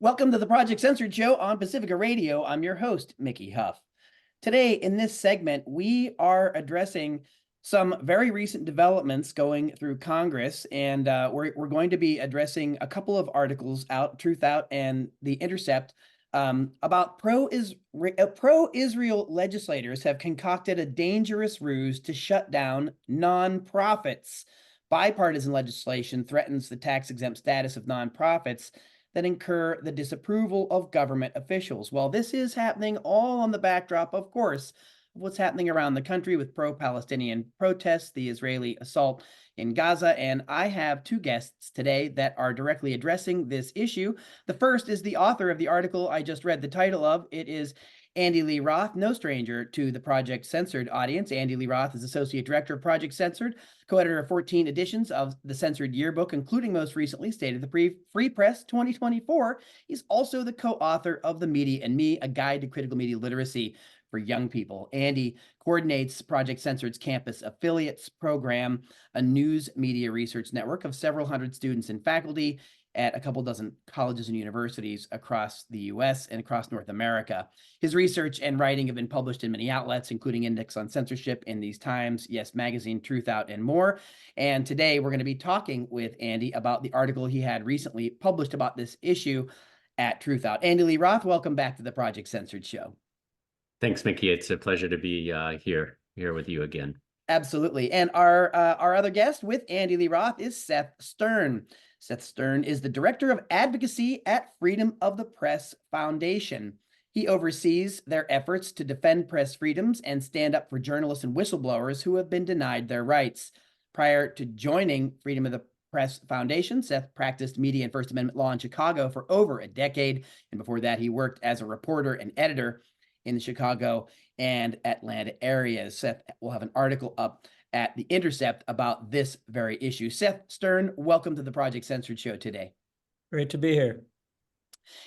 Welcome to the Project Censored Show on Pacifica Radio. I'm your host, Mickey Huff. Today, in this segment, we are addressing some very recent developments going through Congress, and we're going to be addressing a couple of articles out, Truth Out and The Intercept, about pro-Israel legislators have concocted a dangerous ruse to shut down nonprofits. Bipartisan legislation threatens the tax-exempt status of nonprofits that incur the disapproval of government officials. Well, this is happening all on the backdrop, of course, of what's happening around the country with pro-Palestinian protests, the Israeli assault in Gaza, and I have two guests today that are directly addressing this issue. The first is the author of the article I just read the title of. It is Andy Lee Roth, no stranger to the Project Censored audience. Andy Lee Roth is Associate Director of Project Censored, co-editor of 14 editions of the Censored Yearbook, including most recently State of the Free Press 2024. He's also the co-author of The Media and Me, a guide to critical media literacy for young people. Andy coordinates Project Censored's campus affiliates program, a news media research network of several hundred students and faculty at a couple dozen colleges and universities across the U.S. and across North America. His research and writing have been published in many outlets, including Index on Censorship, In These Times, Yes Magazine, Truth Out, and more. And today we're going to be talking with Andy about the article he had recently published about this issue at Truth Out. Andy Lee Roth, welcome back to the Project Censored Show. Thanks, Mickey. It's a pleasure to be here with you again. Absolutely. And our other guest with Andy Lee Roth is Seth Stern. Seth Stern is the Director of Advocacy at Freedom of the Press Foundation. He oversees their efforts to defend press freedoms and stand up for journalists and whistleblowers who have been denied their rights. Prior to joining Freedom of the Press Foundation, Seth practiced media and First Amendment law in Chicago for over a decade. And before that, he worked as a reporter and editor in the Chicago and Atlanta areas. Seth will have an article up at The Intercept about this very issue. Seth Stern, welcome to the Project Censored Show today. Great to be here.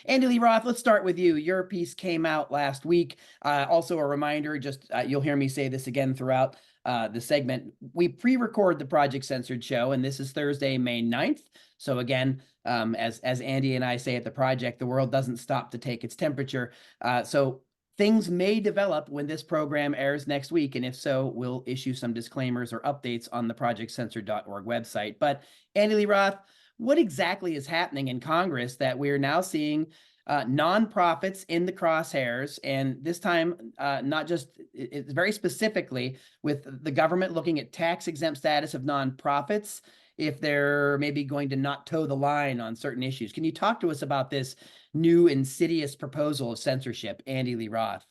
Andy Lee Roth, let's start with you. Your piece came out last week. Also a reminder, you'll hear me say this again throughout the segment. We pre-record the Project Censored Show, and this is Thursday, May 9th. So again, as Andy and I say at the Project, the world doesn't stop to take its temperature. So things may develop when this program airs next week, and if so, we'll issue some disclaimers or updates on the projectcensored.org website. But Andy Lee Roth, what exactly is happening in Congress that we're now seeing nonprofits in the crosshairs, and this time not just, it's very specifically with the government looking at tax-exempt status of nonprofits if they're maybe going to not toe the line on certain issues. Can you talk to us about this new insidious proposal of censorship, Andy Lee Roth?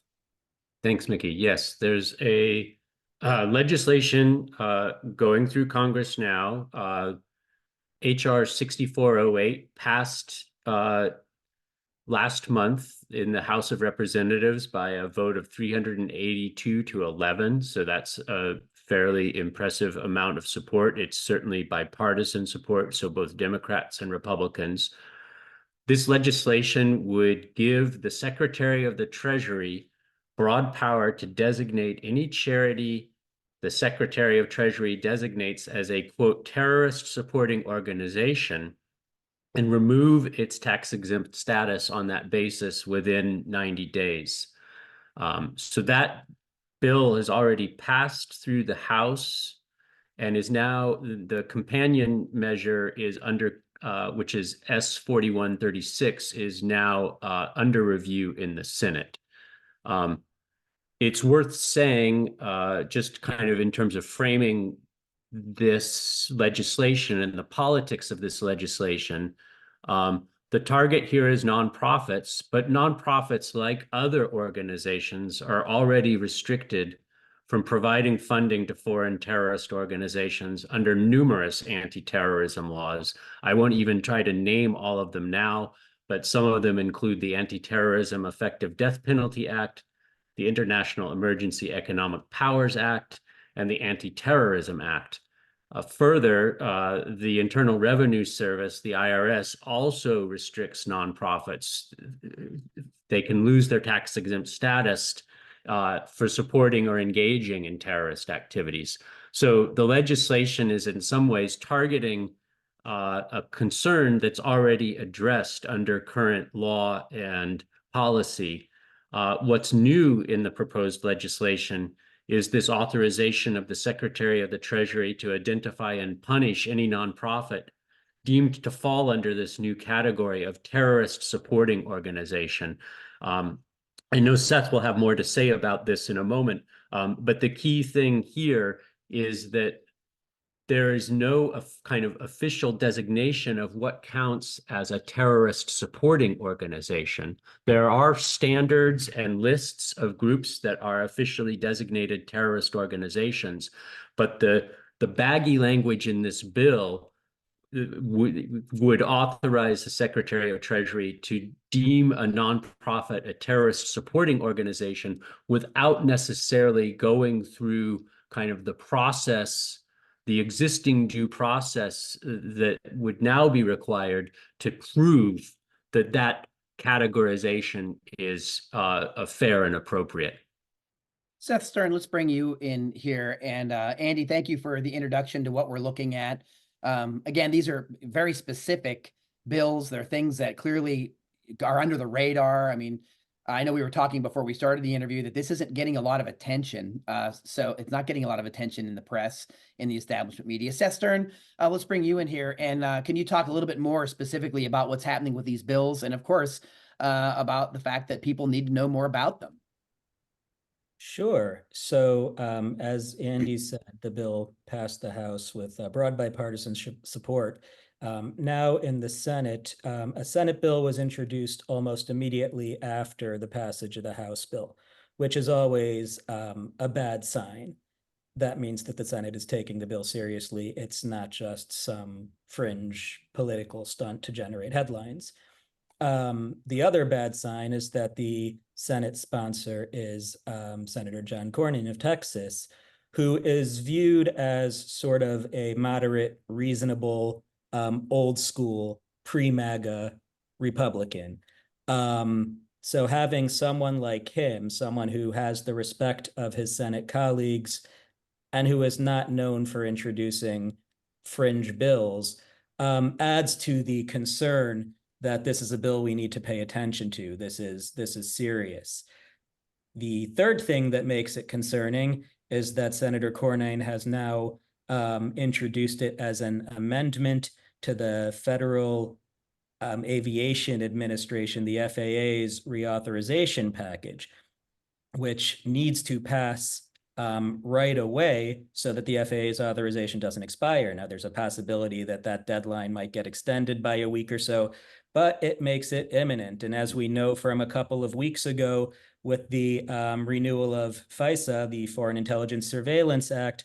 Thanks, Mickey. Yes, there's a legislation going through Congress now. HR 6408 passed last month in the House of Representatives by a vote of 382 to 11. So that's a fairly impressive amount of support. It's certainly bipartisan support, so both Democrats and Republicans. This legislation would give the Secretary of the Treasury broad power to designate any charity the Secretary of Treasury designates as a, quote, terrorist supporting organization and remove its tax-exempt status on that basis within 90 days. So that bill has already passed through the House and is now, the companion measure is under, which is S4136, is now under review in the Senate. It's worth saying, just kind of in terms of framing this legislation and the politics of this legislation, the target here is nonprofits, but nonprofits, like other organizations, are already restricted from providing funding to foreign terrorist organizations under numerous anti-terrorism laws. I won't even try to name all of them now, but some of them include the Anti-Terrorism Effective Death Penalty Act, the International Emergency Economic Powers Act, and the Anti-Terrorism Act. Further, the Internal Revenue Service, the IRS, also restricts nonprofits. They can lose their tax-exempt status for supporting or engaging in terrorist activities. So the legislation is in some ways targeting a concern that's already addressed under current law and policy. What's new in the proposed legislation is this authorization of the Secretary of the Treasury to identify and punish any nonprofit deemed to fall under this new category of terrorist supporting organization. I know Seth will have more to say about this in a moment, but the key thing here is that there is no kind of official designation of what counts as a terrorist supporting organization. There are standards and lists of groups that are officially designated terrorist organizations, but the baggy language in this bill would authorize the Secretary of Treasury to deem a nonprofit a terrorist supporting organization without necessarily going through kind of the process, the existing due process that would now be required to prove that that categorization is fair and appropriate. Seth Stern, let's bring you in here. And Andy, thank you for the introduction to what we're looking at. Again, these are very specific bills. They're things that clearly are under the radar. I mean, I know we were talking before we started the interview that this isn't getting a lot of attention. So it's not getting a lot of attention in the press, in the establishment media. Seth Stern, let's bring you in here. And can you talk a little bit more specifically about what's happening with these bills? And of course, about the fact that people need to know more about them. Sure. So as Andy said, the bill passed the House with broad bipartisan support. Now in the Senate, a Senate bill was introduced almost immediately after the passage of the House bill, which is always a bad sign. That means that the Senate is taking the bill seriously. It's not just some fringe political stunt to generate headlines. The other bad sign is that the Senate sponsor is Senator John Cornyn of Texas, who is viewed as sort of a moderate, reasonable, old school, pre-MAGA Republican. So having someone like him, someone who has the respect of his Senate colleagues and who is not known for introducing fringe bills, adds to the concern that this is a bill we need to pay attention to. This is serious. The third thing that makes it concerning is that Senator Cornyn has now introduced it as an amendment to the Federal Aviation Administration, the FAA's reauthorization package, which needs to pass right away so that the FAA's authorization doesn't expire. Now, there's a possibility that that deadline might get extended by a week or so, but it makes it imminent. And as we know from a couple of weeks ago with the renewal of FISA, the Foreign Intelligence Surveillance Act,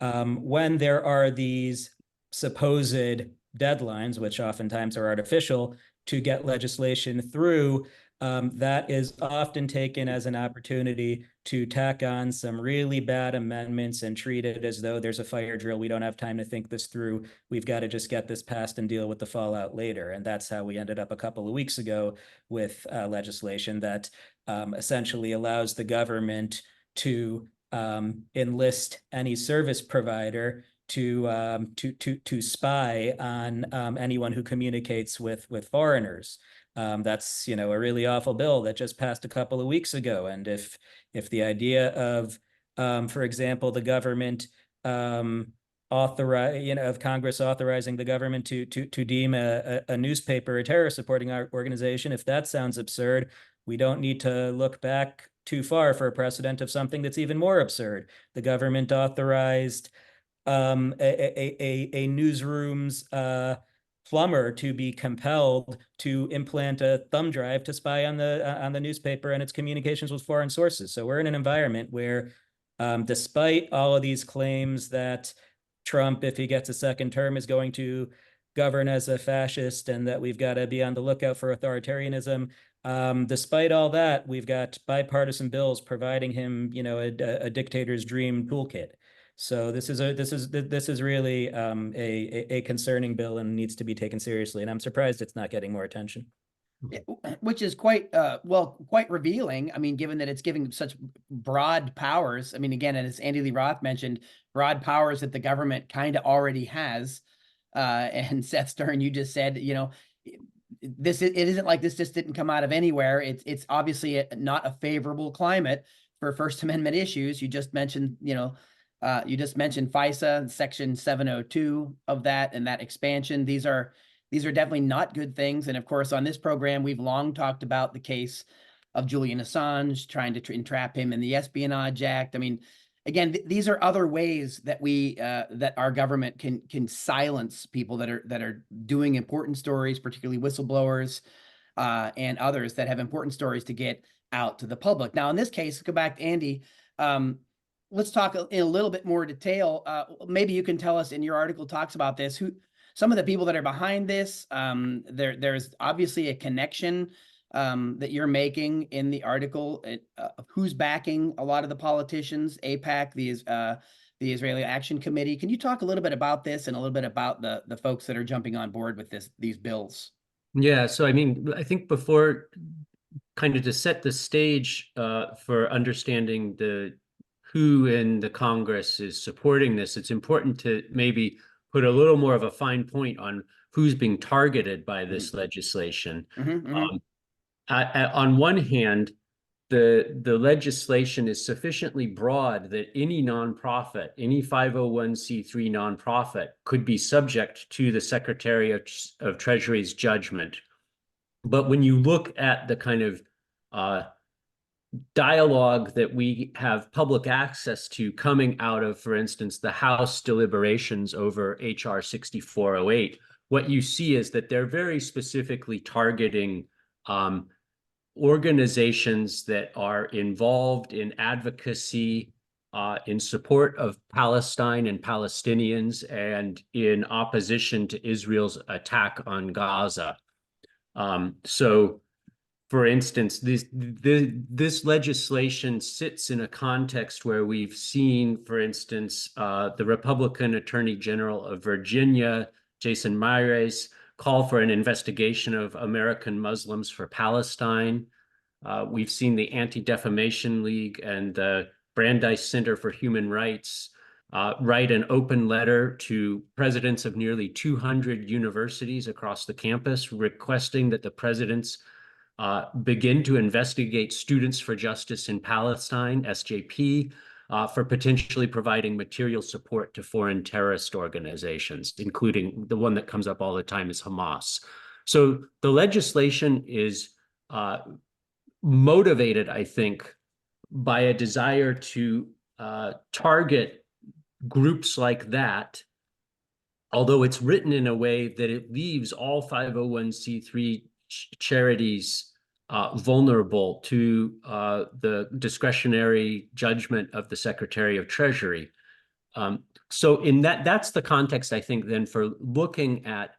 when there are these supposed deadlines, which oftentimes are artificial, to get legislation through, that is often taken as an opportunity to tack on some really bad amendments and treat it as though there's a fire drill. We don't have time to think this through. We've got to just get this passed and deal with the fallout later. And that's how we ended up a couple of weeks ago with legislation that essentially allows the government to enlist any service provider to spy on anyone who communicates with foreigners. That's a really awful bill that just passed a couple of weeks ago. And if the idea of, for example, the government of Congress authorizing the government to deem a newspaper a terrorist supporting our organization, if that sounds absurd, we don't need to look back too far for a precedent of something that's even more absurd. The government authorized a newsroom's plumber to be compelled to implant a thumb drive to spy on the newspaper and its communications with foreign sources. So we're in an environment where, despite all of these claims that Trump, if he gets a second term, is going to govern as a fascist and that we've got to be on the lookout for authoritarianism, despite all that, we've got bipartisan bills providing him, a dictator's dream toolkit. So this is really a concerning bill and needs to be taken seriously. And I'm surprised it's not getting more attention. Yeah, which is quite quite revealing. I mean, given that it's giving such broad powers. I mean, again, as Andy Lee Roth mentioned, broad powers that the government kind of already has. And Seth Stern, you just said, you know, it isn't like this just didn't come out of anywhere. It's obviously not a favorable climate for First Amendment issues. You just mentioned, you just mentioned FISA, Section 702 of that, and that expansion. These are definitely not good things. And of course, on this program, we've long talked about the case of Julian Assange, trying to entrap him in the Espionage Act. I mean, again, these are other ways that that our government can silence people that are doing important stories, particularly whistleblowers and others that have important stories to get out to the public. Now, in this case, go back to Andy. Let's talk in a little bit more detail. Maybe you can tell us, in your article talks about this, who some of the people that are behind this. There's obviously a connection that you're making in the article, who's backing a lot of the politicians, AIPAC, the Israeli Action Committee. Can you talk a little bit about this and a little bit about the folks that are jumping on board with these bills? Yeah, so I mean, I think before, kind of to set the stage for understanding who in the Congress is supporting this, it's important to maybe put a little more of a fine point on who's being targeted by this legislation. On one hand, the legislation is sufficiently broad that any nonprofit, any 501c3 nonprofit, could be subject to the Secretary of Treasury's judgment. But when you look at the kind of dialogue that we have public access to coming out of, for instance, the House deliberations over HR 6408, what you see is that they're very specifically targeting organizations that are involved in advocacy in support of Palestine and Palestinians and in opposition to Israel's attack on Gaza. So, for instance, this legislation sits in a context where we've seen, for instance, the Republican Attorney General of Virginia, Jason Miyares, call for an investigation of American Muslims for Palestine. We've seen the Anti-Defamation League and the Brandeis Center for Human Rights write an open letter to presidents of nearly 200 universities across the campus, requesting that the presidents begin to investigate Students for Justice in Palestine, SJP, for potentially providing material support to foreign terrorist organizations, including the one that comes up all the time is Hamas. So the legislation is motivated, I think, by a desire to target groups like that, although it's written in a way that it leaves all 501c3 charities vulnerable to the discretionary judgment of the Secretary of Treasury. So in that's the context, I think, then, for looking at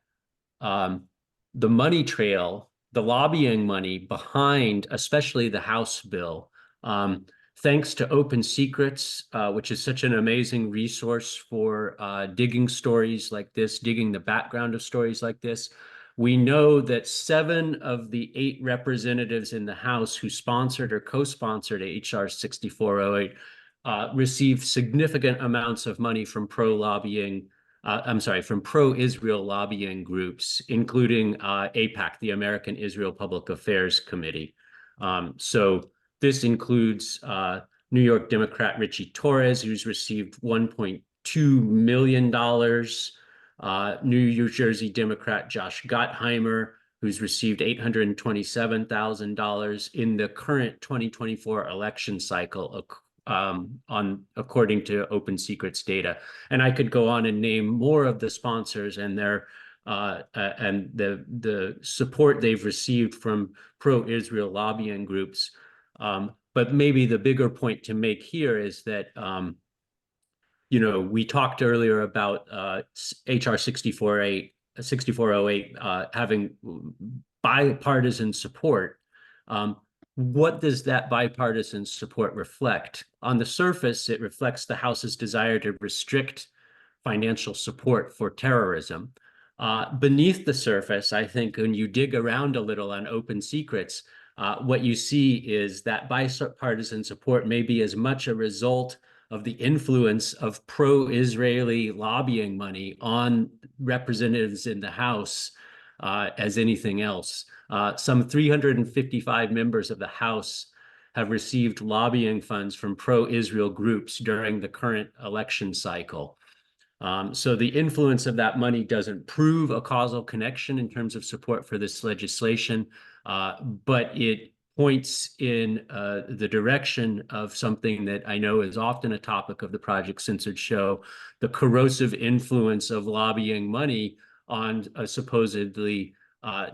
the money trail, the lobbying money behind, especially the House bill. Thanks to Open Secrets, which is such an amazing resource for digging stories like this, digging the background of stories like this, we know that 7 of the 8 representatives in the House who sponsored or co-sponsored HR 6408 received significant amounts of money from pro-Israel lobbying groups, including AIPAC, the American Israel Public Affairs Committee. So this includes New York Democrat Richie Torres, who's received $1.2 million, New Jersey Democrat Josh Gottheimer, who's received $827,000 in the current 2024 election cycle, according to Open Secrets data. And I could go on and name more of the sponsors and their and the support they've received from pro-Israel lobbying groups. But maybe the bigger point to make here is that we talked earlier about HR 6408 having bipartisan support. What does that bipartisan support reflect? On the surface, it reflects the House's desire to restrict financial support for terrorism. Beneath the surface, I think when you dig around a little on Open Secrets, what you see is that bipartisan support may be as much a result of the influence of pro-Israeli lobbying money on representatives in the House as anything else. Some 355 members of the House have received lobbying funds from pro-Israel groups during the current election cycle. So the influence of that money doesn't prove a causal connection in terms of support for this legislation, but it points in the direction of something that I know is often a topic of the Project Censored Show, the corrosive influence of lobbying money on a supposedly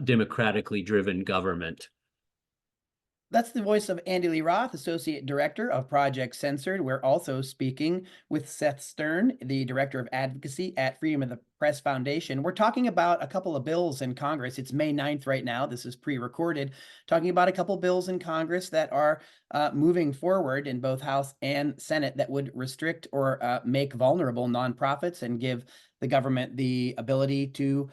democratically driven government. That's the voice of Andy Lee Roth, Associate Director of Project Censored. We're also speaking with Seth Stern, the Director of Advocacy at Freedom of the Press Foundation. We're talking about a couple of bills in Congress. It's May 9th right now. This is pre-recorded. Talking about a couple bills in Congress that are moving forward in both House and Senate that would restrict or make vulnerable nonprofits and give the government the ability to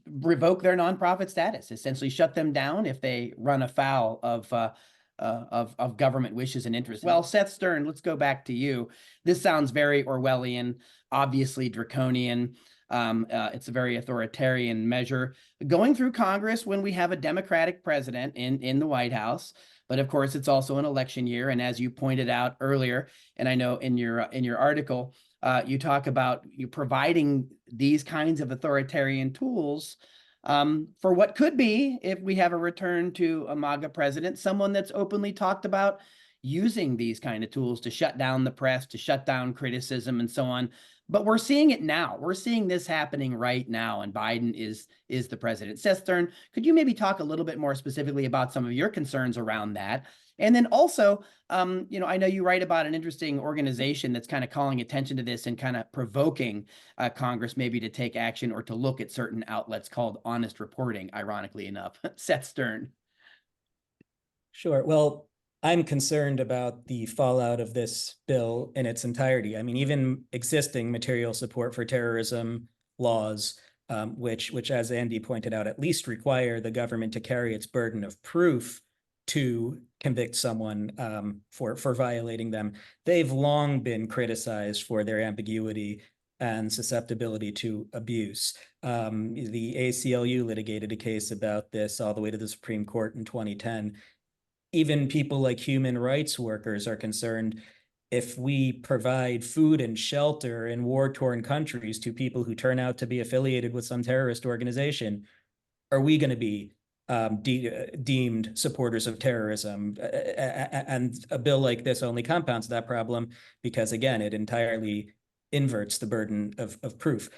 revoke their nonprofit status, essentially shut them down if they run afoul of government wishes and interests. Well, Seth Stern, let's go back to you. This sounds very Orwellian, obviously draconian. It's a very authoritarian measure going through Congress when we have a Democratic president in the White House. But of course, it's also an election year, and as you pointed out earlier, and I know in your article, you talk about you providing these kinds of authoritarian tools for what could be, if we have a return to a MAGA president, someone that's openly talked about using these kind of tools to shut down the press, to shut down criticism, and so on. But we're seeing it now. We're seeing this happening right now, and Biden is the president. Seth Stern, could you maybe talk a little bit more specifically about some of your concerns around that? And then also, I know you write about an interesting organization that's kind of calling attention to this and kind of provoking Congress maybe to take action or to look at certain outlets called honest reporting, ironically enough. Seth Stern. Sure. Well, I'm concerned about the fallout of this bill in its entirety. I mean, even existing material support for terrorism laws, which, as Andy pointed out, at least require the government to carry its burden of proof to convict someone for violating them. They've long been criticized for their ambiguity and susceptibility to abuse. The ACLU litigated a case about this all the way to the Supreme Court in 2010. Even people like human rights workers are concerned if we provide food and shelter in war-torn countries to people who turn out to be affiliated with some terrorist organization, are we going to be deemed supporters of terrorism? And a bill like this only compounds that problem because, again, it entirely inverts the burden of proof.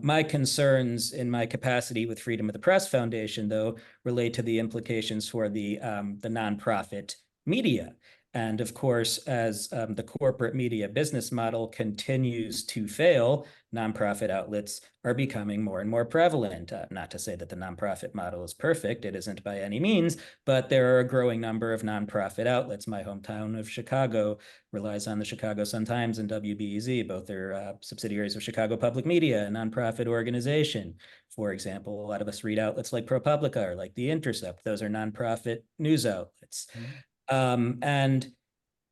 My concerns in my capacity with Freedom of the Press Foundation, though, relate to the implications for the nonprofit media. And of course, as the corporate media business model continues to fail, nonprofit outlets are becoming more and more prevalent. Not to say that the nonprofit model is perfect, it isn't by any means, but there are a growing number of nonprofit outlets. My hometown of Chicago relies on the Chicago Sun-Times and WBEZ, both are subsidiaries of Chicago Public Media, a nonprofit organization. For example, a lot of us read outlets like ProPublica or like The Intercept. Those are nonprofit news outlets. Mm-hmm. And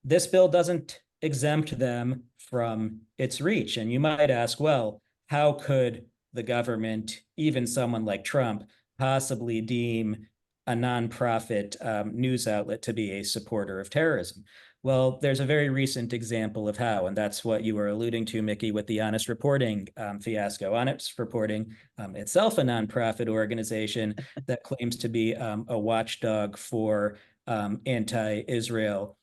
this bill doesn't exempt them from its reach. And you might ask, well, how could the government, even someone like Trump, possibly deem a nonprofit news outlet to be a supporter of terrorism? Well, there's a very recent example of how, and that's what you were alluding to, Mickey, with the Honest Reporting fiasco. Honest Reporting, itself a nonprofit organization that claims to be a watchdog for anti-Israel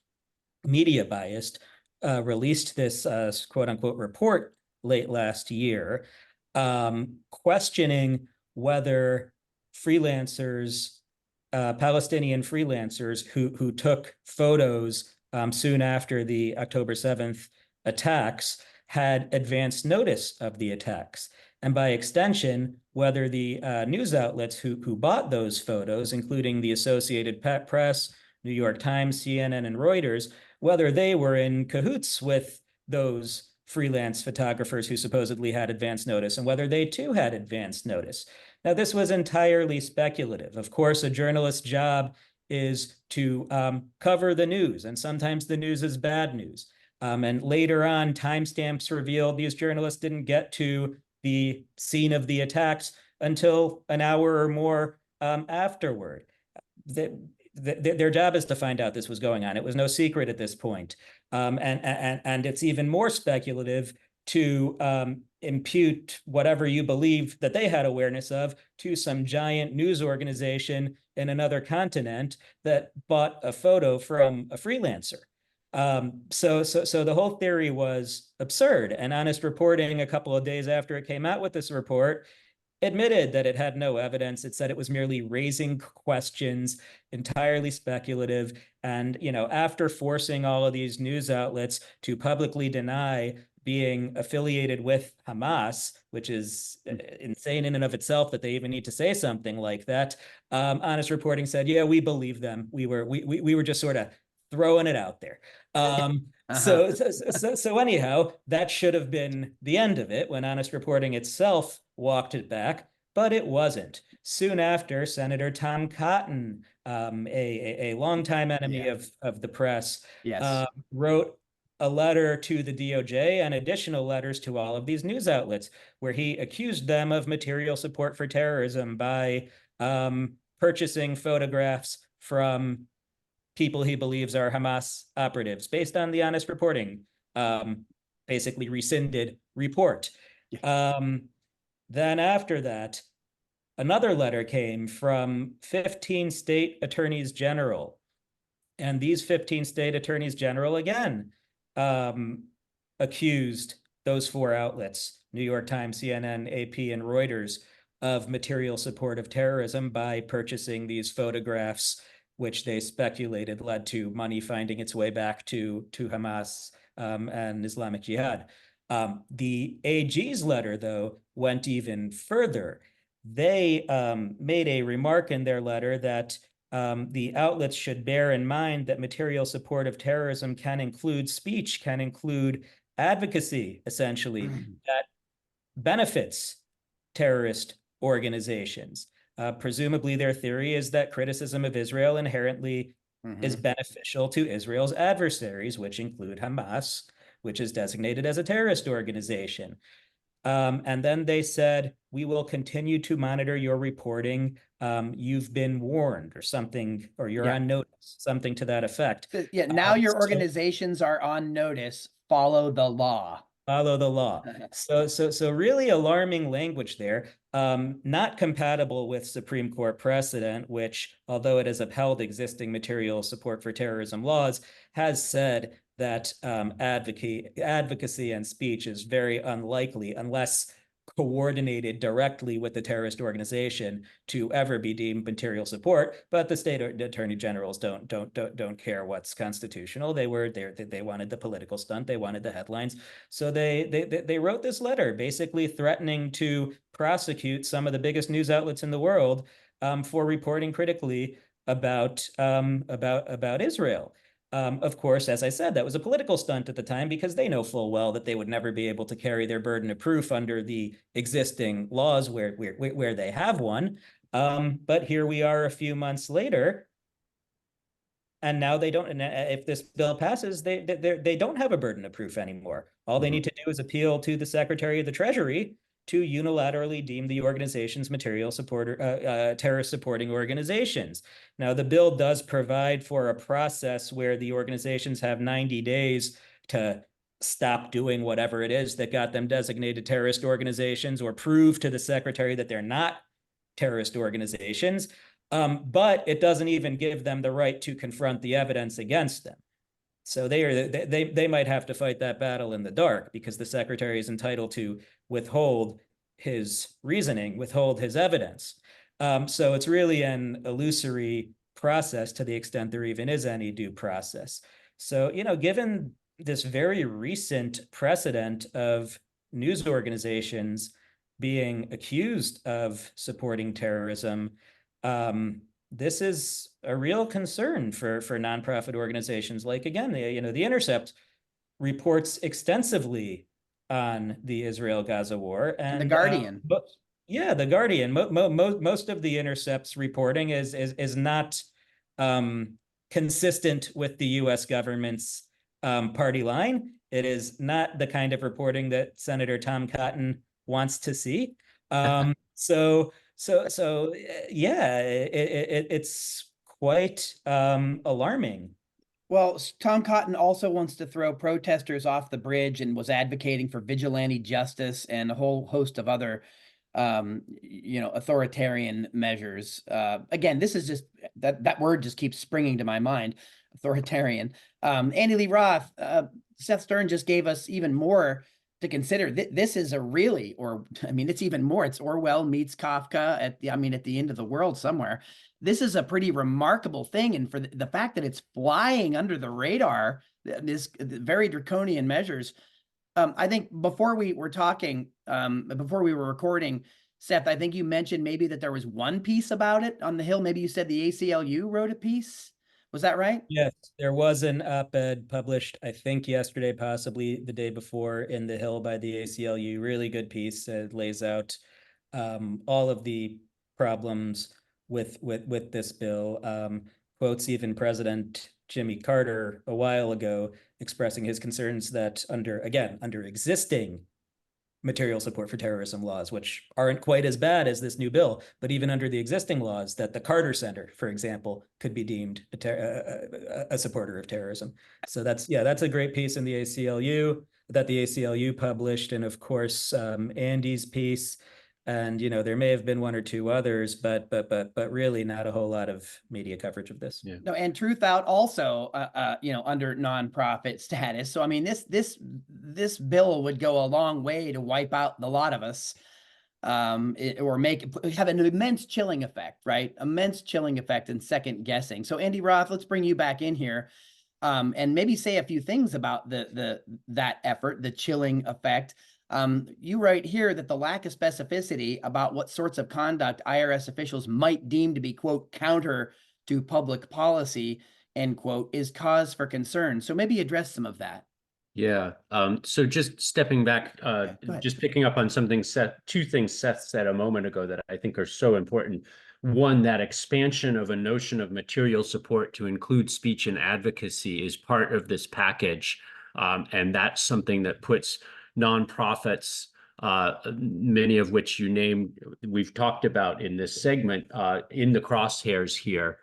media bias, released this quote unquote report late last year, questioning whether freelancers, Palestinian freelancers who took photos soon after the October 7th attacks had advanced notice of the attacks. And by extension, whether the news outlets who bought those photos, including the Associated Press, New York Times, CNN, and Reuters, whether they were in cahoots with those freelance photographers who supposedly had advance notice, and whether they too had advance notice. Now, this was entirely speculative. Of course, a journalist's job is to cover the news, and sometimes the news is bad news. And later on, timestamps revealed these journalists didn't get to the scene of the attacks until an hour or more afterward. Their job is to find out this was going on. It was no secret at this point. And it's even more speculative to impute whatever you believe that they had awareness of to some giant news organization in another continent that bought a photo from a freelancer. So the whole theory was absurd. And Honest Reporting, a couple of days after it came out with this report, admitted that it had no evidence. It said it was merely raising questions, entirely speculative. And, after forcing all of these news outlets to publicly deny being affiliated with Hamas, which is insane in and of itself that they even need to say something like that, Honest Reporting said, yeah, we believe them. We were just sort of throwing it out there. So anyhow, that should have been the end of it when Honest Reporting itself walked it back, but it wasn't. Soon after, Senator Tom Cotton, a longtime enemy of the press, wrote a letter to the DOJ and additional letters to all of these news outlets where he accused them of material support for terrorism by purchasing photographs from people he believes are Hamas operatives based on the Honest Reporting, basically rescinded report. Then after that, another letter came from 15 state attorneys general. And these 15 state attorneys general, again, accused those four outlets, New York Times, CNN, AP, and Reuters, of material support of terrorism by purchasing these photographs, which they speculated led to money finding its way back to Hamas and Islamic Jihad. The AG's letter, though, went even further. They made a remark in their letter that the outlets should bear in mind that material support of terrorism can include speech, can include advocacy, essentially, that benefits terrorist organizations. Presumably, their theory is that criticism of Israel inherently is beneficial to Israel's adversaries, which include Hamas, which is designated as a terrorist organization. And then they said, we will continue to monitor your reporting. You've been warned or something, or you're on notice, something to that effect. Now your organizations are on notice. Follow the law. Follow the law. So really alarming language there, not compatible with Supreme Court precedent, which, although it has upheld existing material support for terrorism laws, has said that advocacy and speech is very unlikely, unless coordinated directly with the terrorist organization, to ever be deemed material support. But the state attorney generals don't care what's constitutional. They wanted the political stunt. They wanted the headlines. So they wrote this letter basically threatening to prosecute some of the biggest news outlets in the world for reporting critically about Israel. Of course, as I said, that was a political stunt at the time because they know full well that they would never be able to carry their burden of proof under the existing laws where they have one. But here we are a few months later, and now they don't. And if this bill passes, they don't have a burden of proof anymore. All they need to do is appeal to the Secretary of the Treasury to unilaterally deem the organization's material supporter, terrorist supporting organizations. Now, the bill does provide for a process where the organizations have 90 days to stop doing whatever it is that got them designated terrorist organizations or prove to the secretary that they're not terrorist organizations. But it doesn't even give them the right to confront the evidence against them. So they might have to fight that battle in the dark because the secretary is entitled to withhold his reasoning, withhold his evidence. So it's really an illusory process to the extent there even is any due process. So, given this very recent precedent of news organizations being accused of supporting terrorism, this is a real concern for nonprofit organizations. Like, again, The Intercept reports extensively on the Israel-Gaza war. And The Guardian. The Guardian. Most of the Intercept's reporting is not consistent with the U.S. government's party line. It is not the kind of reporting that Senator Tom Cotton wants to see. Yeah, it's quite alarming. Well, Tom Cotton also wants to throw protesters off the bridge and was advocating for vigilante justice and a whole host of other, authoritarian measures. Again, this is just that word just keeps springing to my mind, authoritarian. Andy Lee Roth, Seth Stern just gave us even more to consider. This is a really, it's even more. It's Orwell meets Kafka at the end of the world somewhere. This is a pretty remarkable thing. And for the fact that it's flying under the radar, this very draconian measures. I think before we were talking, before we were recording, Seth, I think you mentioned maybe that there was one piece about it on the Hill. Maybe you said the ACLU wrote a piece. Was that right? Yes, there was an op-ed published, I think yesterday, possibly the day before, in the Hill by the ACLU. Really good piece. It lays out all of the problems with this bill. Quotes even President Jimmy Carter a while ago expressing his concerns that under existing material support for terrorism laws, which aren't quite as bad as this new bill, but even under the existing laws, that the Carter Center, for example, could be deemed a supporter of terrorism. So that's a great piece in the ACLU that the ACLU published, and of course Andy's piece. And there may have been one or two others, but really not a whole lot of media coverage of this. Yeah. No, and Truth Out also, under nonprofit status. So I mean, this bill would go a long way to wipe out the lot of us, or have an immense chilling effect, right? Immense chilling effect and second guessing. So Andy Roth, let's bring you back in here, and maybe say a few things about that effort, the chilling effect. You write here that the lack of specificity about what sorts of conduct IRS officials might deem to be, quote, counter to public policy, end quote, is cause for concern. So maybe address some of that. Yeah. So just stepping back, just picking up on two things Seth said a moment ago that I think are so important. One, that expansion of a notion of material support to include speech and advocacy is part of this package. And that's something that puts nonprofits, many of which you named, we've talked about in this segment, in the crosshairs here,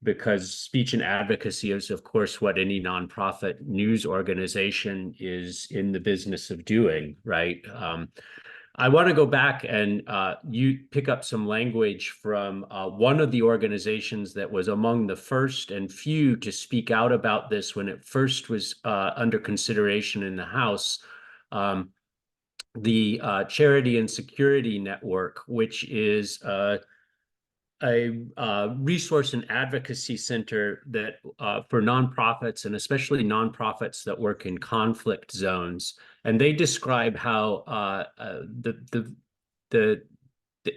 because speech and advocacy is, of course, what any nonprofit news organization is in the business of doing, right? I want to go back and you pick up some language from one of the organizations that was among the first and few to speak out about this when it first was under consideration in the House, the Charity and Security Network, which is a resource and advocacy center that for nonprofits, and especially nonprofits that work in conflict zones. And they describe how the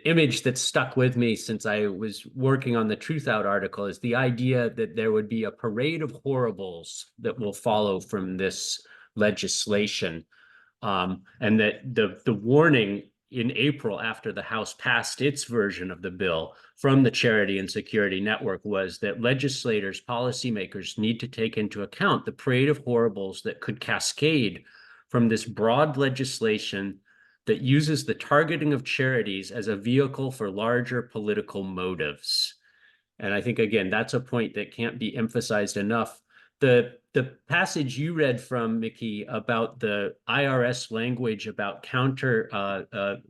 image that stuck with me since I was working on the Truth Out article is the idea that there would be a parade of horribles that will follow from this legislation. And that the warning in April, after the House passed its version of the bill from the Charity and Security Network, was that legislators, policymakers need to take into account the parade of horribles that could cascade from this broad legislation that uses the targeting of charities as a vehicle for larger political motives. And I think, again, that's a point that can't be emphasized enough. The passage you read from, Mickey, about the IRS language about the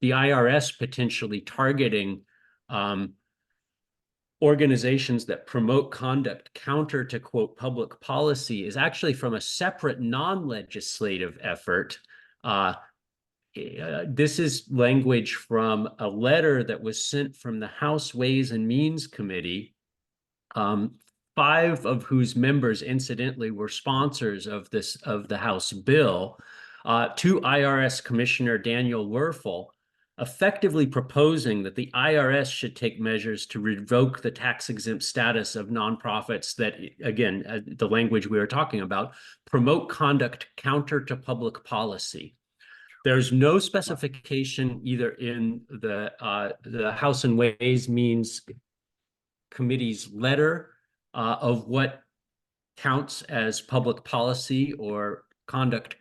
IRS potentially targeting organizations that promote conduct counter to, quote, public policy is actually from a separate non-legislative effort. This is language from a letter that was sent from the House Ways and Means Committee, 5 of whose members, incidentally, were sponsors of the House bill, to IRS Commissioner Daniel Werfel, effectively proposing that the IRS should take measures to revoke the tax-exempt status of nonprofits that, again, the language we were talking about, promote conduct counter to public policy. There's no specification either in the House and Ways Means Committee's letter of what counts as public policy or conduct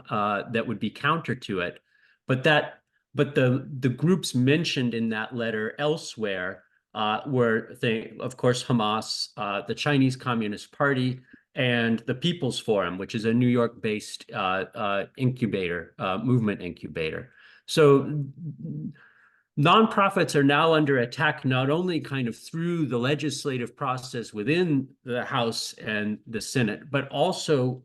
that would be counter to it. But the groups mentioned in that letter elsewhere were, of course, Hamas, the Chinese Communist Party, and the People's Forum, which is a New York-based incubator, movement incubator. So nonprofits are now under attack, not only kind of through the legislative process within the House and the Senate, but also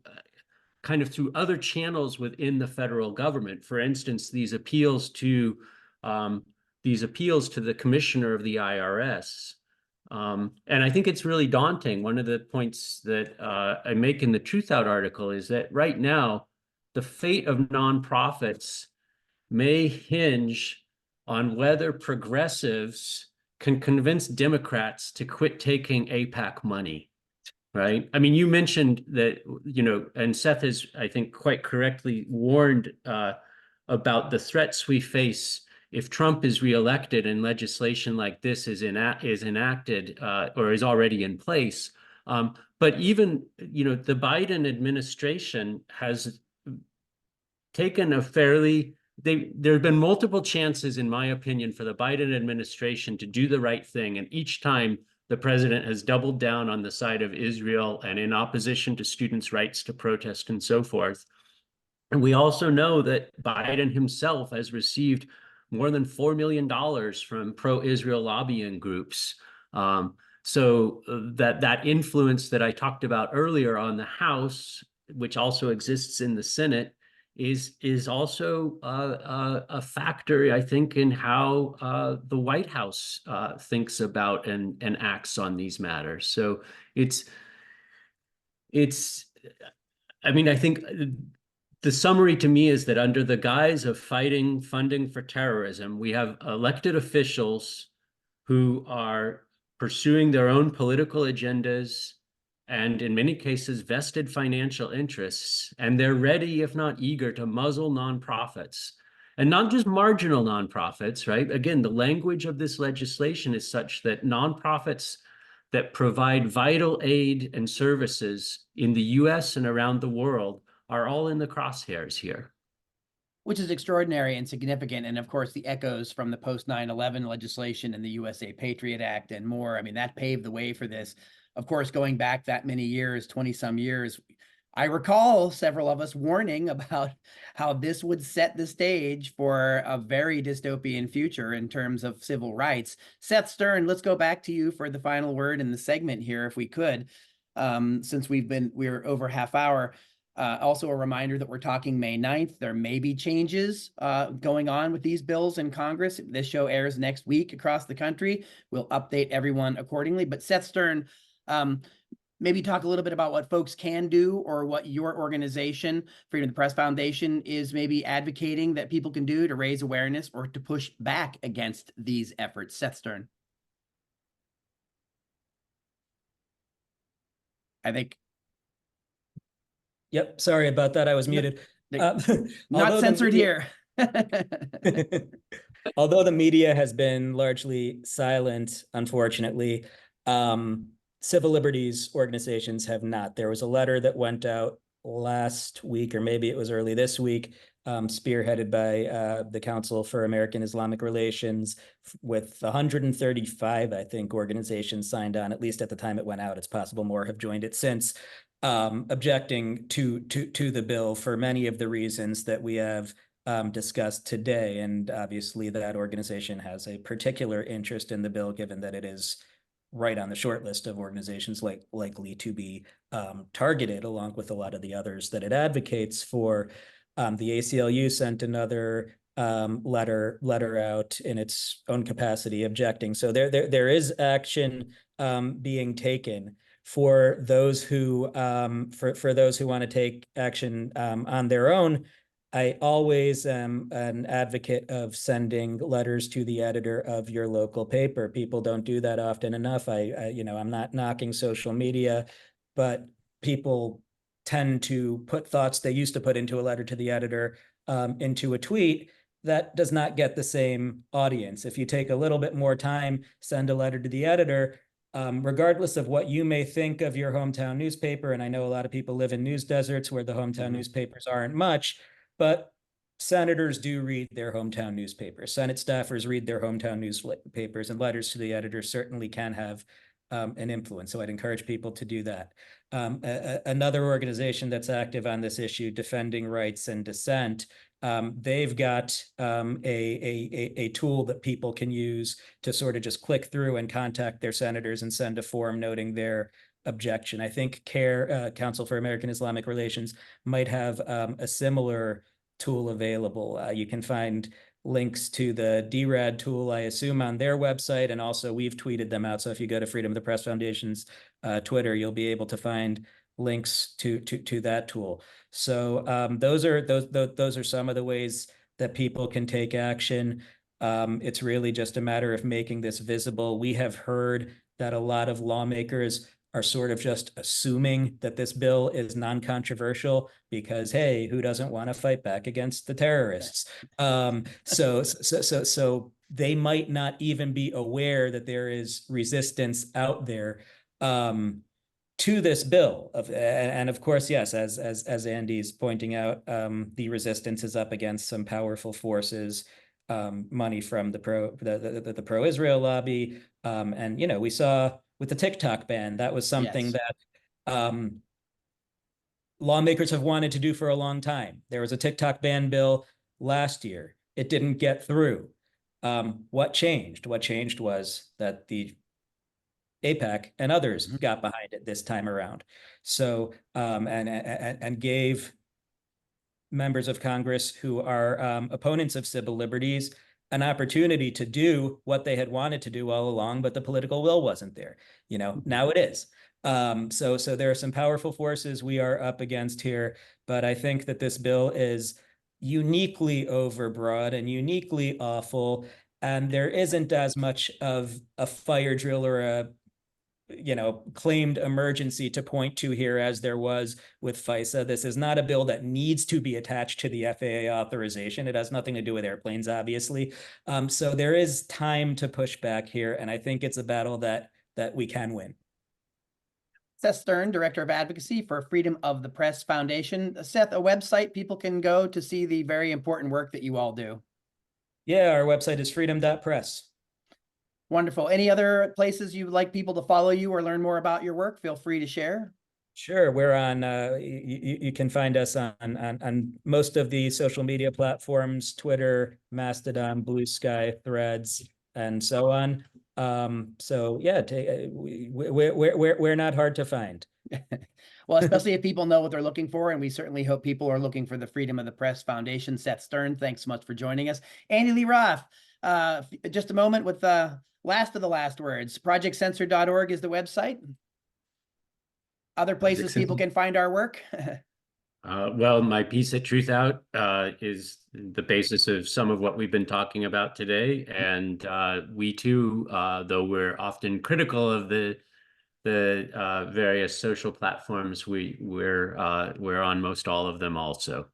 kind of through other channels within the federal government. For instance, these appeals to the commissioner of the IRS. And I think it's really daunting. One of the points that I make in the Truth Out article is that right now, the fate of nonprofits may hinge on whether progressives can convince Democrats to quit taking AIPAC money, right? I mean, you mentioned that, and Seth has, I think, quite correctly warned about the threats we face if Trump is reelected and legislation like this is enacted or is already in place. But even, the Biden administration has taken a there have been multiple chances, in my opinion, for the Biden administration to do the right thing. And each time the president has doubled down on the side of Israel and in opposition to students' rights to protest and so forth. And we also know that Biden himself has received more than $4 million from pro-Israel lobbying groups. So that influence that I talked about earlier on the House, which also exists in the Senate, is also a factor, I think, in how the White House thinks about and acts on these matters. So I mean, I think the summary to me is that under the guise of fighting funding for terrorism, we have elected officials who are pursuing their own political agendas and in many cases vested financial interests, and they're ready, if not eager, to muzzle nonprofits. And not just marginal nonprofits, right? Again, the language of this legislation is such that nonprofits that provide vital aid and services in the US and around the world are all in the crosshairs here. Which is extraordinary and significant. And of course, the echoes from the post 9/11 legislation and the USA Patriot Act and more, I mean, that paved the way for this. Of course, going back that many years, 20 some years, I recall several of us warning about how this would set the stage for a very dystopian future in terms of civil rights. Seth Stern, let's go back to you for the final word in the segment here, if we could, since we're over half hour. Also a reminder that we're talking May 9th. There may be changes going on with these bills in Congress. This show airs next week across the country. We'll update everyone accordingly. But Seth Stern, maybe talk a little bit about what folks can do or what your organization, Freedom of the Press Foundation, is maybe advocating that people can do to raise awareness or to push back against these efforts. Seth Stern. I think. Yep, sorry about that. I was muted. Not censored here. Although the media has been largely silent, unfortunately, civil liberties organizations have not. There was a letter that went out last week, or maybe it was early this week, spearheaded by the Council for American Islamic Relations, with 135, I think, organizations signed on, at least at the time it went out. It's possible more have joined it since. Objecting to the bill for many of the reasons that we have discussed today. And obviously that organization has a particular interest in the bill, given that it is right on the short list of organizations likely to be targeted, along with a lot of the others that it advocates for. The ACLU sent another letter out in its own capacity objecting. So there is action being taken for those who for those who want to take action on their own. I always am an advocate of sending letters to the editor of your local paper. People don't do that often enough. I'm not knocking social media, but people tend to put thoughts they used to put into a letter to the editor into a tweet. That does not get the same audience. If you take a little bit more time, send a letter to the editor, regardless of what you may think of your hometown newspaper, and I know a lot of people live in news deserts where the hometown newspapers aren't much, but senators do read their hometown newspapers. Senate staffers read their hometown newspapers, and letters to the editor certainly can have an influence. So I'd encourage people to do that. Another organization that's active on this issue, Defending Rights and Dissent, they've got a tool that people can use to sort of just click through and contact their senators and send a form noting their objection. I think CARE, Council for American Islamic Relations, might have a similar tool available. You can find links to the DRAD tool, I assume, on their website, and also we've tweeted them out. So if you go to Freedom of the Press Foundation's Twitter, you'll be able to find links to that tool. So those are some of the ways that people can take action. It's really just a matter of making this visible. We have heard that a lot of lawmakers are sort of just assuming that this bill is non-controversial because, hey, who doesn't want to fight back against the terrorists? So they might not even be aware that there is resistance out there to this bill. And of course, yes, as Andy's pointing out, the resistance is up against some powerful forces, money from the pro-Israel lobby, and we saw with the TikTok ban, that was something that lawmakers have wanted to do for a long time. There was a TikTok ban bill last year. It didn't get through. What changed? What changed was that the AIPAC and others got behind it this time around. So, and gave members of Congress who are opponents of civil liberties an opportunity to do what they had wanted to do all along, but the political will wasn't there. Now it is. So there are some powerful forces we are up against here, but I think that this bill is uniquely overbroad and uniquely awful, and there isn't as much of a fire drill or a claimed emergency to point to here as there was with FISA. This is not a bill that needs to be attached to the FAA authorization. It has nothing to do with airplanes, obviously. So there is time to push back here, and I think it's a battle that we can win. Seth Stern, Director of Advocacy for Freedom of the Press Foundation. Seth, a website people can go to see the very important work that you all do. Yeah, our website is freedom.press. Wonderful. Any other places you'd like people to follow you or learn more about your work? Feel free to share. Sure. We're on, you can find us on most of the social media platforms, Twitter, Mastodon, Blue Sky, Threads, and so on. So yeah, we're not hard to find. Well, especially if people know what they're looking for, and we certainly hope people are looking for the Freedom of the Press Foundation. Seth Stern, thanks so much for joining us. Andy Lee Roth, just a moment with the last of the last words. ProjectCensored.org is the website. Other places people can find our work. Well, my piece at Truth Out is the basis of some of what we've been talking about today. And we too, though we're often critical of the various social platforms, we're on most all of them also.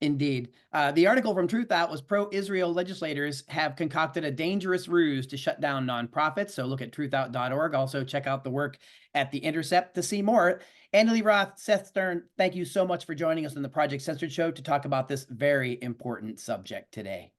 Indeed. The article from Truth Out was pro-Israel legislators have concocted a dangerous ruse to shut down nonprofits. So look at truthout.org. Also check out the work at The Intercept to see more. Andy Lee Roth, Seth Stern, thank you so much for joining us on the Project Censored Show to talk about this very important subject today.